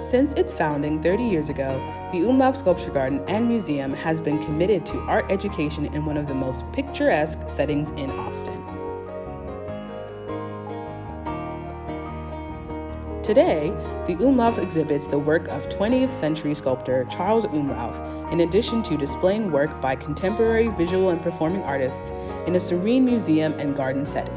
Since its founding 30 years ago, the Umlauf Sculpture Garden and Museum has been committed to art education in one of the most picturesque settings in Austin. Today, the Umlauf exhibits the work of 20th century sculptor Charles Umlauf, in addition to displaying work by contemporary visual and performing artists in a serene museum and garden setting.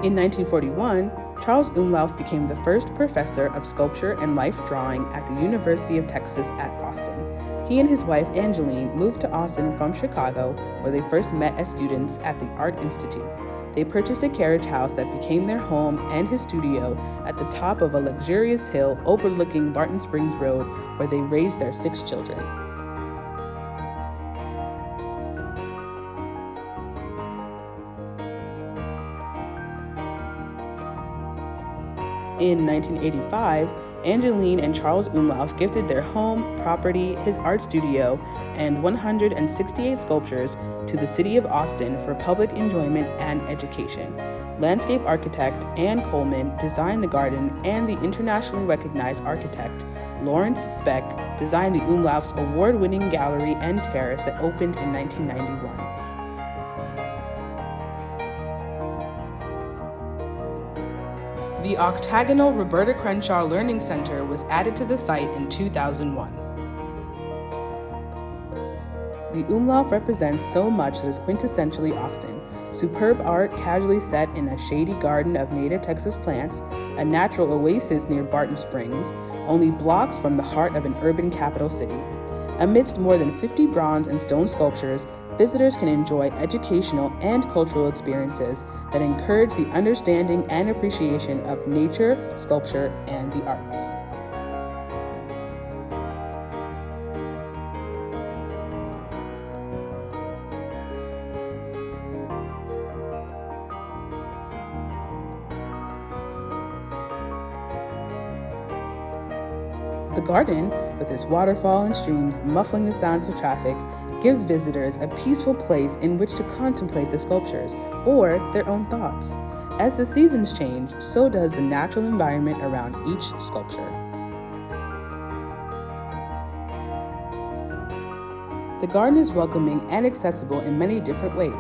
In 1941, Charles Umlauf became the first professor of sculpture and life drawing at the University of Texas at Austin. He and his wife, Angeline, moved to Austin from Chicago, where they first met as students at the Art Institute. They purchased a carriage house that became their home and his studio at the top of a luxurious hill overlooking Barton Springs Road, where they raised their 6 children. In 1985, Angeline and Charles Umlauf gifted their home, property, his art studio, and 168 sculptures to the city of Austin for public enjoyment and education. Landscape architect Ann Coleman designed the garden, and the internationally recognized architect Lawrence Speck designed the Umlauf's award-winning gallery and terrace that opened in 1991. The octagonal Roberta Crenshaw Learning Center was added to the site in 2001. The Umlauf represents so much that is quintessentially Austin. Superb art casually set in a shady garden of native Texas plants, a natural oasis near Barton Springs, only blocks from the heart of an urban capital city. Amidst more than 50 bronze and stone sculptures, visitors can enjoy educational and cultural experiences that encourage the understanding and appreciation of nature, sculpture, and the arts. The garden, with its waterfall and streams muffling the sounds of traffic, gives visitors a peaceful place in which to contemplate the sculptures or their own thoughts. As the seasons change, so does the natural environment around each sculpture. The garden is welcoming and accessible in many different ways.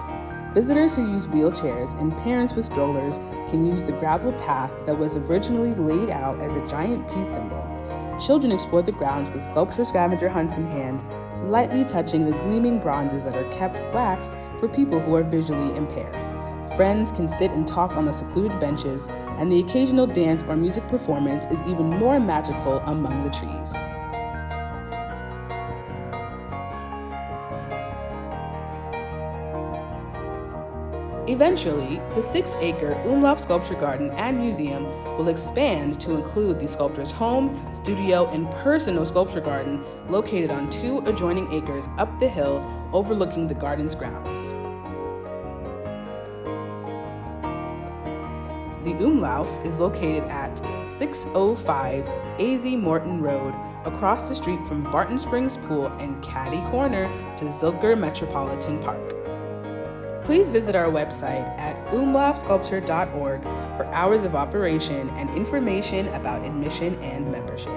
Visitors who use wheelchairs and parents with strollers can use the gravel path that was originally laid out as a giant peace symbol. Children explore the grounds with sculpture scavenger hunts in hand, lightly touching the gleaming bronzes that are kept waxed for people who are visually impaired. Friends can sit and talk on the secluded benches, and the occasional dance or music performance is even more magical among the trees. Eventually, the 6-acre Umlauf Sculpture Garden and Museum will expand to include the sculptor's home, studio, and personal sculpture garden located on 2 adjoining acres up the hill overlooking the garden's grounds. The Umlauf is located at 605 Azie Morton Road, across the street from Barton Springs Pool and Caddy Corner to Zilker Metropolitan Park. Please visit our website at umlaufsculpture.org for hours of operation and information about admission and membership.